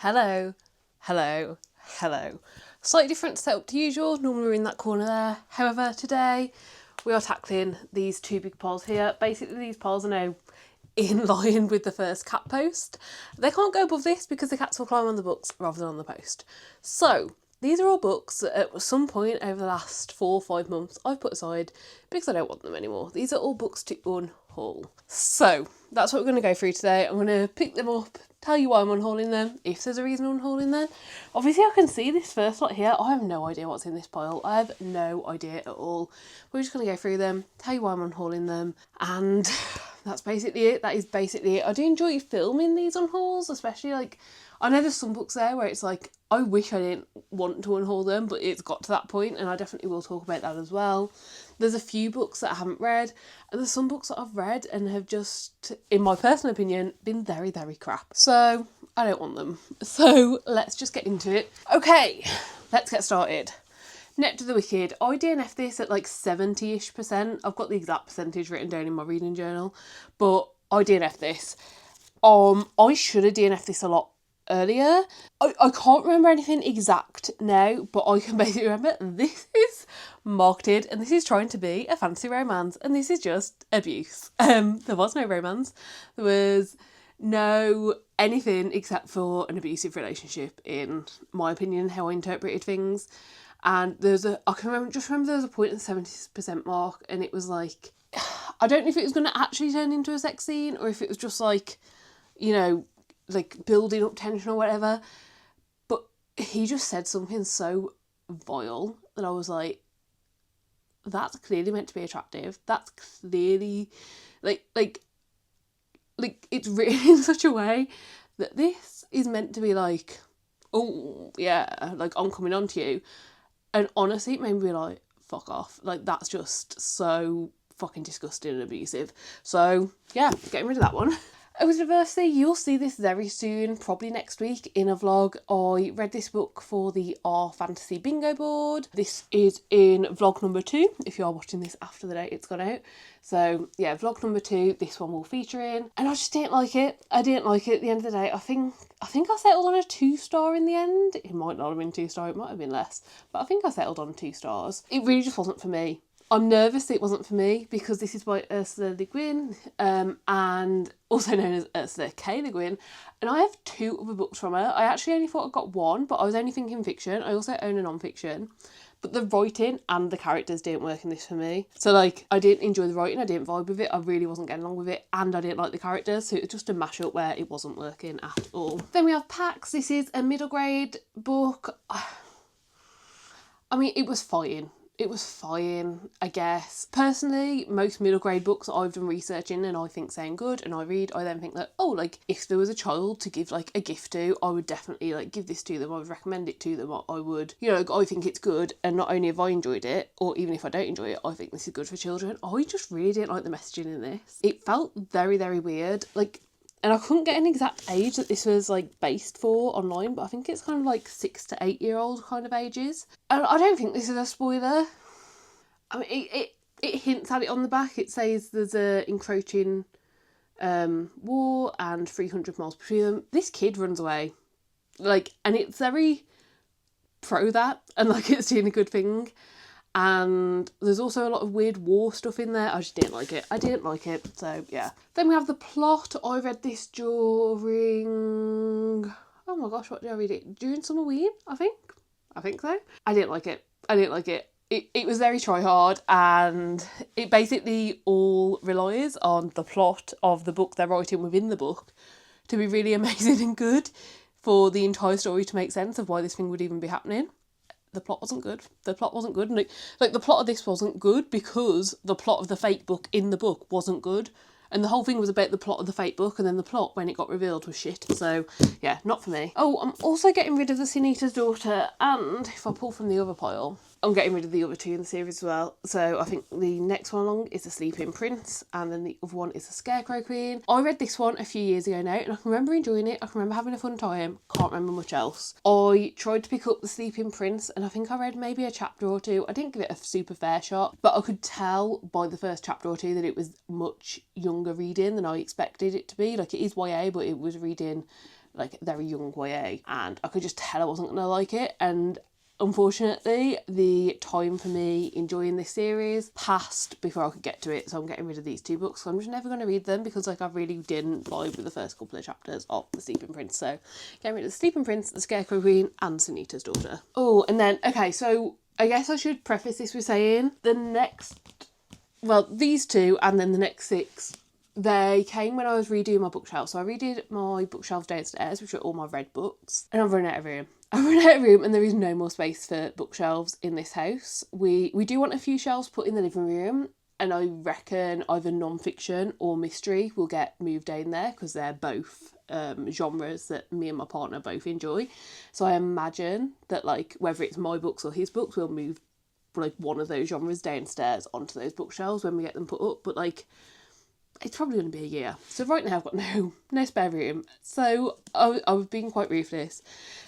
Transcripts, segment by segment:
Hello, hello, hello. Slightly different setup to usual, normally we're in that corner there. However, today we are tackling these two big piles here. Basically these piles are now in line with the first cat post. They can't go above this because the cats will climb on the books rather than on the post. So, these are all books that at some point over the last 4 or 5 months I've put aside because I don't want them anymore. These are all books to unhaul. So, that's what we're going to go through today. I'm going to pick them up, tell you why I'm unhauling them, if there's a reason I'm unhauling them. Obviously I can see this first lot here. I have no idea what's in this pile. I have no idea at all. We're just going to go through them, tell you why I'm unhauling them, and that's basically it. That is basically it. I do enjoy filming these unhauls, especially like, I know there's some books there where it's like, I wish I didn't want to unhaul them, but it's got to that point, and I definitely will talk about that as well. There's a few books that I haven't read, and there's some books that I've read and have just, in my personal opinion, been very, very crap. So, I don't want them. So, let's just get into it. Okay, let's get started. Net to the Wicked. I DNF'd this at like 70-ish%. I've got the exact percentage written down in my reading journal, but I DNF'd this. I should have DNF'd this a lot earlier. I can't remember anything exact now, but I can basically remember this is marketed and this is trying to be a fantasy romance, and this is just abuse. There was no romance. There was no anything except for an abusive relationship, in my opinion, how I interpreted things. And I can remember there was a point in the 70% mark, and it was like, I don't know if it was going to actually turn into a sex scene or if it was just like, you know, like building up tension or whatever. But he just said something so vile that I was like, that's clearly meant to be attractive. That's clearly like it's written in such a way that this is meant to be like, oh yeah, like I'm coming on to you. And honestly, it made me be like, fuck off. Like, that's just so fucking disgusting and abusive. So, yeah, getting rid of that one. Diversity, you'll see this very soon, probably next week, in a vlog. I read this book for the R Fantasy Bingo board. This is in vlog number 2, if you are watching this after the date it's gone out. So, yeah, vlog number 2, this one will feature in. And I just didn't like it. I didn't like it at the end of the day. I think I settled on a 2-star in the end. It might not have been 2-star, it might have been less. But I think I settled on 2 stars. It really just wasn't for me. I'm nervous that it wasn't for me because this is by Ursula Le Guin, and also known as Ursula K. Le Guin, and I have 2 other books from her. I actually only thought I got 1, but I was only thinking fiction. I also own a non-fiction, but the writing and the characters didn't work in this for me. So like, I didn't enjoy the writing, I didn't vibe with it, I really wasn't getting along with it, and I didn't like the characters, so it was just a mashup where it wasn't working at all. Then we have Pax. This is a middle grade book. I mean, it was fine. It was fine, I guess. Personally, most middle grade books I've done researching and I think sound good and I read, I then think that, oh, like, if there was a child to give, like, a gift to, I would definitely, like, give this to them. I would recommend it to them. I would, you know, I think it's good, and not only have I enjoyed it, or even if I don't enjoy it, I think this is good for children. I just really didn't like the messaging in this. It felt very, very weird. Like, and I couldn't get an exact age that this was, like, based for online, but I think it's kind of, like, 6 to 8 year old kind of ages. And I don't think this is a spoiler. I mean, it hints at it on the back. It says there's a encroaching war and 300 miles between them. This kid runs away. Like, and it's very pro that, and, like, it's doing a good thing. And there's also a lot of weird war stuff in there. I just didn't like it. I didn't like it. So, yeah. Then we have the plot. I read this during... Oh my gosh, what did I read it? During Summerween, I think. I think so. I didn't like it. I didn't like it. It was very try-hard, and it basically all relies on the plot of the book they're writing within the book to be really amazing and good for the entire story to make sense of why this thing would even be happening. The plot wasn't good. The plot wasn't good. And like, the plot of this wasn't good because the plot of the fake book in the book wasn't good. And the whole thing was about the plot of the fake book, and then the plot, when it got revealed, was shit. So, yeah, not for me. Oh, I'm also getting rid of the Sin-Eater's Daughter, and if I pull from the other pile, I'm getting rid of the other 2 in the series as well. So I think the next one along is the Sleeping Prince, and then the other one is the Scarecrow Queen. I read this one a few years ago now, and I can remember enjoying it. I can remember having a fun time. Can't remember much else. I tried to pick up the Sleeping Prince, and I think I read maybe a chapter or 2. I didn't give it a super fair shot, but I could tell by the first chapter or 2 that it was much younger reading than I expected it to be. Like, it is YA, but it was reading like very young YA, and I could just tell I wasn't going to like it. And unfortunately, the time for me enjoying this series passed before I could get to it, so I'm getting rid of these 2 books. So I'm just never going to read them because like I really didn't vibe with the first couple of chapters of The Sleeping Prince. So getting rid of The Sleeping Prince, The Scarecrow Queen and St. Eater's Daughter. Oh, and then, okay, so I guess I should preface this with saying these 2 and then the next 6, they came when I was redoing my bookshelf. So I redid my bookshelf downstairs, which are all my read books, and I've run out of room. I've run out of room and there is no more space for bookshelves in this house. We do want a few shelves put in the living room, and I reckon either non-fiction or mystery will get moved down there because they're both genres that me and my partner both enjoy. So I imagine that like whether it's my books or his books, we'll move like one of those genres downstairs onto those bookshelves when we get them put up. But like it's probably going to be a year. So right now I've got no spare room. So I was being quite ruthless,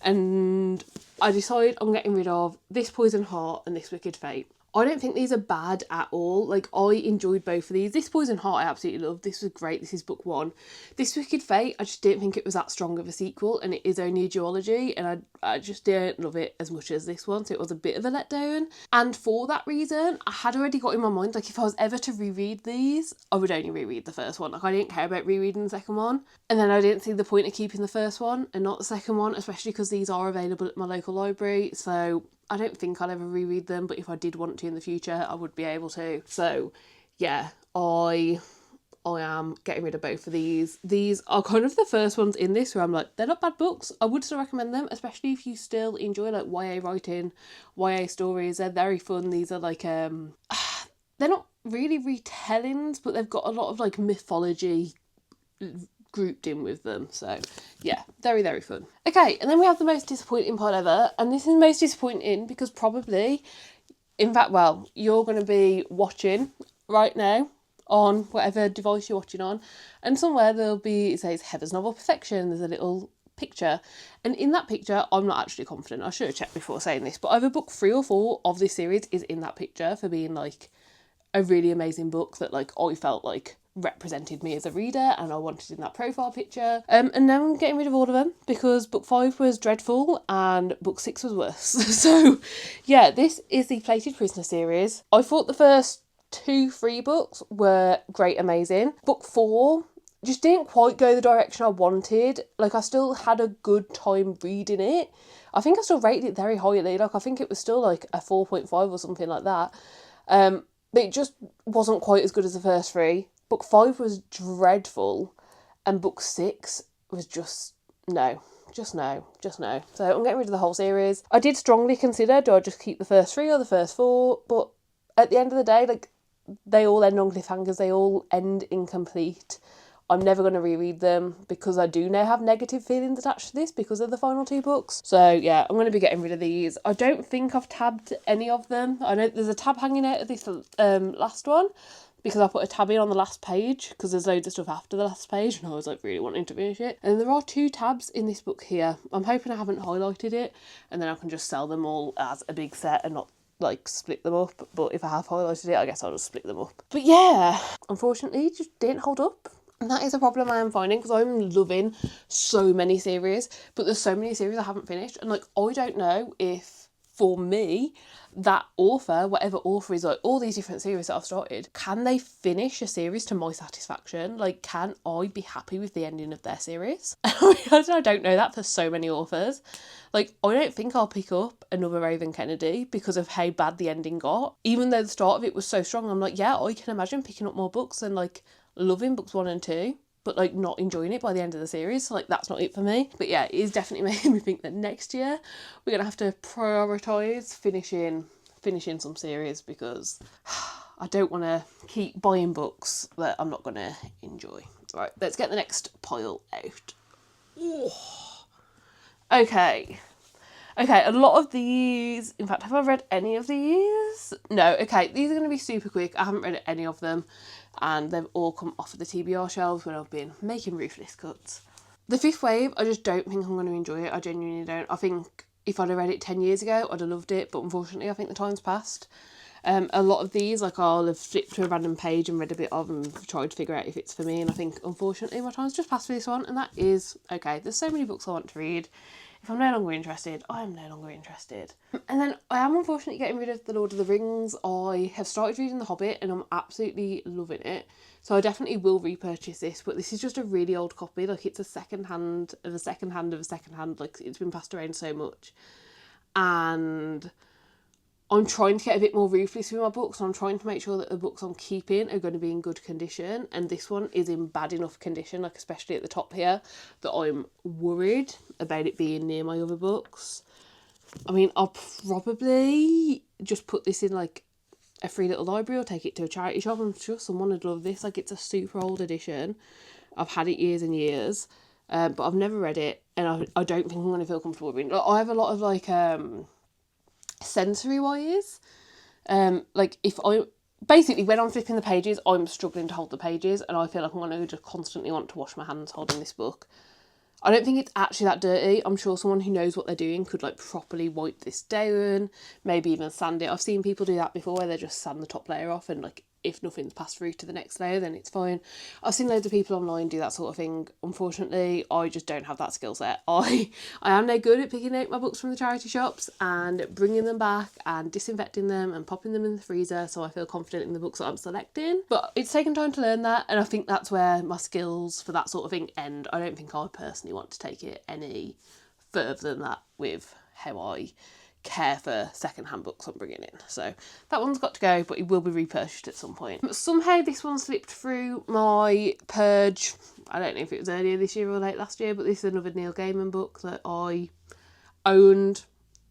and I decided I'm getting rid of This Poison Heart and This Wicked Fate. I don't think these are bad at all. Like, I enjoyed both of these. This Poison Heart I absolutely loved. This was great. This is book 1. This Wicked Fate, I just didn't think it was that strong of a sequel, and it is only a duology, and I just didn't love it as much as this one, so it was a bit of a letdown. And for that reason, I had already got in my mind, like, if I was ever to reread these, I would only reread the first one. Like, I didn't care about rereading the second one, and then I didn't see the point of keeping the first one and not the second one, especially because these are available at my local library, so I don't think I'll ever reread them, but if I did want to in the future, I would be able to. So, yeah, I am getting rid of both of these. These are kind of the first ones in this where I'm like, they're not bad books. I would still recommend them, especially if you still enjoy like YA writing, YA stories. They're very fun. These are like, they're not really retellings, but they've got a lot of like mythology grouped in with them. So yeah, very, very fun. Okay, and then we have the most disappointing part ever, and this is most disappointing because probably, in fact, well, you're going to be watching right now on whatever device you're watching on, and somewhere there'll be, it says Heather's Novel Perfection. There's a little picture, and in that picture I'm not actually confident, I should have checked before saying this, but either book 3 or 4 of this series is in that picture for being like a really amazing book that like I felt like represented me as a reader and I wanted in that profile picture. And now I'm getting rid of all of them because book 5 was dreadful and book 6 was worse. So yeah, this is the Plated Prisoner series. I thought the first 2-3 books were great, amazing. Book 4 just didn't quite go the direction I wanted. Like, I still had a good time reading it. I think I still rated it very highly. Like, I think it was still like a 4.5 or something like that. But it just wasn't quite as good as the first 3. Book 5 was dreadful, and book 6 was just no. So I'm getting rid of the whole series. I did strongly consider, do I just keep the first 3 or the first 4? But at the end of the day, like, they all end on cliffhangers, they all end incomplete. I'm never going to reread them because I do now have negative feelings attached to this because of the final 2 books. So yeah, I'm going to be getting rid of these. I don't think I've tabbed any of them. I know there's a tab hanging out of this last one, because I put a tab in on the last page because there's loads of stuff after the last page and I was like really wanting to finish it. And there are 2 tabs in this book here. I'm hoping I haven't highlighted it and then I can just sell them all as a big set and not like split them up. But if I have highlighted it, I guess I'll just split them up. But yeah, unfortunately it just didn't hold up. And that is a problem I am finding because I'm loving so many series, but there's so many series I haven't finished. And like, I don't know if for me, that author, whatever author is, like all these different series that I've started, can they finish a series to my satisfaction? Like, can I be happy with the ending of their series? I don't know that for so many authors. Like, I don't think I'll pick up another Raven Kennedy because of how bad the ending got. Even though the start of it was so strong, I'm like, yeah, I can imagine picking up more books and like loving books 1 and 2. But like not enjoying it by the end of the series. So like, that's not it for me. But yeah, it is definitely making me think that next year we're going to have to prioritise finishing some series because I don't want to keep buying books that I'm not going to enjoy. Right, let's get the next pile out. Okay, a lot of these, in fact, have I read any of these? No, okay, these are going to be super quick. I haven't read any of them. And they've all come off of the TBR shelves when I've been making ruthless cuts. The 5th Wave, I just don't think I'm going to enjoy it. I genuinely don't. I think if I'd have read it 10 years ago, I'd have loved it, but unfortunately I think the time's passed. A lot of these, like, I'll have flipped to a random page and read a bit of and tried to figure out if it's for me, and I think, unfortunately, my time's just passed for this one, and that is okay. There's so many books I want to read. If I'm no longer interested, I am no longer interested. And then I am unfortunately getting rid of The Lord of the Rings. I have started reading The Hobbit and I'm absolutely loving it. So I definitely will repurchase this, but this is just a really old copy. Like, it's a second hand of a second hand of a second hand. Like, it's been passed around so much. And I'm trying to get a bit more ruthless with my books. I'm trying to make sure that the books I'm keeping are going to be in good condition. And this one is in bad enough condition, like especially at the top here, that I'm worried about it being near my other books. I mean, I'll probably just put this in like a free little library or take it to a charity shop. I'm sure someone would love this. Like, it's a super old edition. I've had it years and years, but I've never read it. And I don't think I'm going to feel comfortable reading it. I have a lot of like... sensory wise, like if I basically when I'm flipping the pages, I'm struggling to hold the pages, and I feel like I'm going to just constantly want to wash my hands holding this book. I don't think it's actually that dirty. I'm sure someone who knows what they're doing could like properly wipe this down, maybe even sand it. I've seen people do that before where they just sand the top layer off, and like if nothing's passed through to the next layer, then it's fine. I've seen loads of people online do that sort of thing. Unfortunately, I just don't have that skill set. I am no good at picking out my books from the charity shops and bringing them back and disinfecting them and popping them in the freezer, so I feel confident in the books that I'm selecting. But it's taken time to learn that, and I think that's where my skills for that sort of thing end. I don't think I personally want to take it any further than that with how I care for second-hand books I'm bringing in. So that one's got to go, but it will be repurchased at some point. But somehow this one slipped through my purge. I don't know if it was earlier this year or late last year, but this is another Neil Gaiman book that I owned.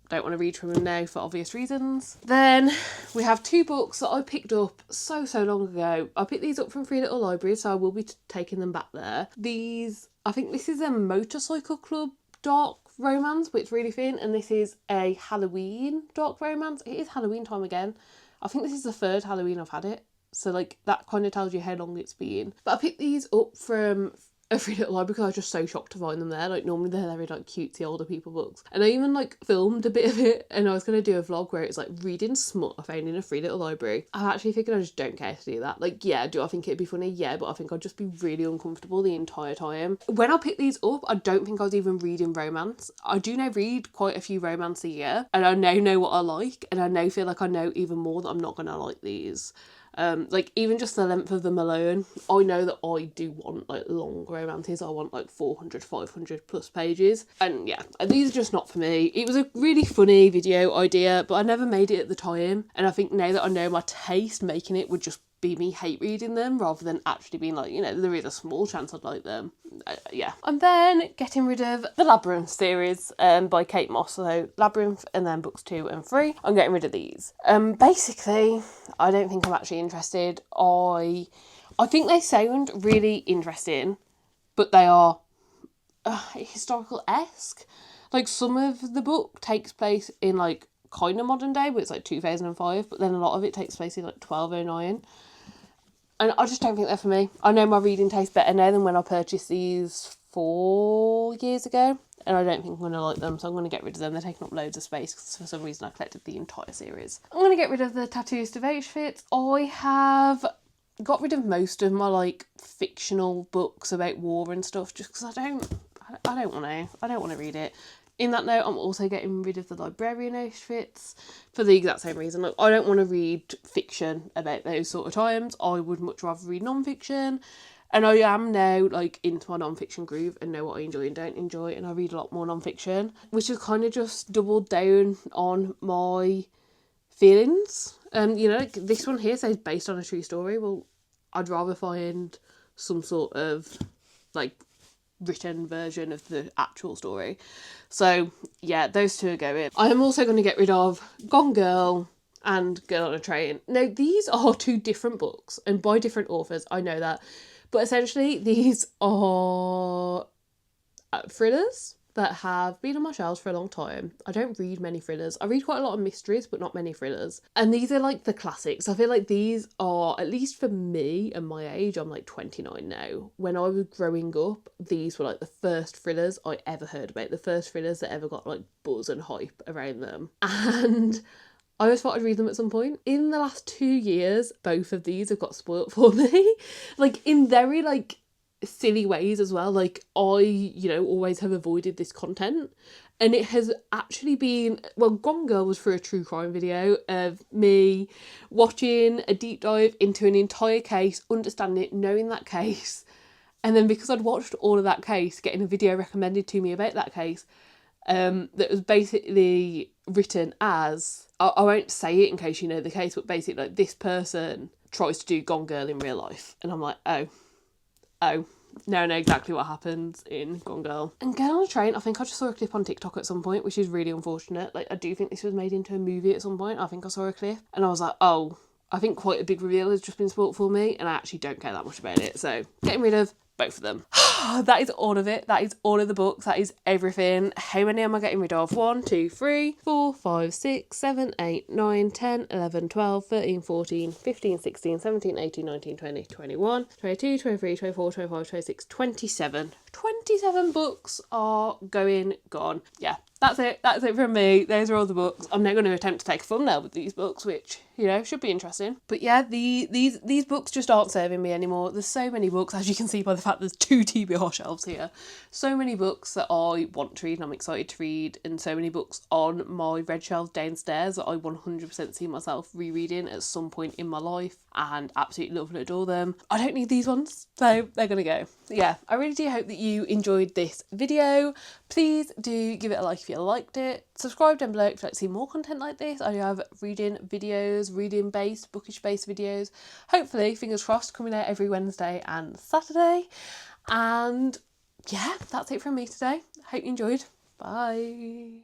Don't want to read from them now for obvious reasons. Then we have two books that I picked up so long ago. I picked these up from Free Little Library, so I will be taking them back there. I think this is a Motorcycle Club dark romance, but it's really thin, and this is a Halloween dark romance. It is Halloween time again. I think this is the third Halloween I've had it, so like that kind of tells you how long it's been. But I picked these up from a Free Little Library because I was just so shocked to find them there. Like, normally they're very like cutesy older people books, and I even like filmed a bit of it, and I was going to do a vlog where it's like reading smut I found in a Free Little Library. I actually figured I just don't care to do that. Like, yeah, do I think it'd be funny? Yeah, but I think I'd just be really uncomfortable the entire time. When I picked these up, I don't think I was even reading romance. I do now read quite a few romance a year, and I now know what I like, and I now feel like I know even more that I'm not going to like these. Like, even just the length of them alone, I know that I do want like long romances. I want like 400, 500 plus pages, and yeah, these are just not for me. It was a really funny video idea, but I never made it at the time, and I think now that I know my taste, making it would just be me hate reading them rather than actually being like, you know, there is a small chance I'd like them. Yeah. I'm then getting rid of the Labyrinth series by Kate Moss. So Labyrinth and then books 2 and 3. I'm getting rid of these. Basically, I don't think I'm actually interested. I think they sound really interesting, but they are historical-esque. Like, some of the book takes place in like kind of modern day, but it's like 2005, but then a lot of it takes place in like 1209. And I just don't think they're for me. I know my reading tastes better now than when I purchased these 4 years ago, and I don't think I'm going to like them, so I'm going to get rid of them. They're taking up loads of space because for some reason I collected the entire series. I'm going to get rid of the Tattoos to Auschwitz. I have got rid of most of my like fictional books about war and stuff just because I don't want to read it. In that note, I'm also getting rid of the Librarian Auschwitz for the exact same reason. Like, I don't want to read fiction about those sort of times. I would much rather read non-fiction. And I am now like into my non-fiction groove and know what I enjoy and don't enjoy, and I read a lot more non-fiction, which has kind of just doubled down on my feelings. You know, like this one here says based on a true story. Well, I'd rather find some sort of like written version of the actual story. So yeah, those two are going. I am also going to get rid of Gone Girl and Girl on a Train. Now, these are two different books and by different authors, I know that, but essentially these are thrillers that have been on my shelves for a long time. I don't read many thrillers. I read quite a lot of mysteries, but not many thrillers. And these are like the classics. I feel like these are, at least for me and my age, I'm like 29 now. When I was growing up, these were like the first thrillers I ever heard about. The first thrillers that ever got like buzz and hype around them. And I always thought I'd read them at some point. In the last 2 years, both of these have got spoilt for me. Like, in very, like, silly ways as well. Like, I, you know, always have avoided this content. And it has actually been, well, Gone Girl was for a true crime video of me watching a deep dive into an entire case, understanding it, knowing that case. And then because I'd watched all of that case, getting a video recommended to me about that case, that was basically written as, I won't say it in case you know the case, but basically like this person tries to do Gone Girl in real life. And I'm like, oh, now I know exactly what happens in Gone Girl. And Get on a Train, I think I just saw a clip on TikTok at some point, which is really unfortunate. Like, I do think this was made into a movie at some point. I think I saw a clip and I was like, oh, I think quite a big reveal has just been spoilt for me, and I actually don't care that much about it. So getting rid of both of them. That is all of it. That is all of the books. That is everything. How many am I getting rid of? 1, 2, 3, 4, 5, 6, 7, 8, 9, 10, 11, 12, 13, 14, 15, 16, 17, 18, 19, 20, 21, 22, 23, 24, 25, 26, 27. 27 books are gone. Yeah, that's it. That's it from me. Those are all the books. I'm now going to attempt to take a thumbnail with these books, which, you know, should be interesting. But yeah, these books just aren't serving me anymore. There's so many books, as you can see by the fact there's 2 TBR shelves here. So many books that I want to read and I'm excited to read, and so many books on my red shelves downstairs that I 100% see myself rereading at some point in my life and absolutely love and adore them. I don't need these ones, so they're going to go. Yeah, I really do hope that you enjoyed this video. Please do give it a like if you liked it. Subscribe down below if you'd like to see more content like this. I do have reading videos, reading based, bookish based videos. Hopefully, fingers crossed, coming out every Wednesday and Saturday. And yeah, that's it from me today. Hope you enjoyed. Bye.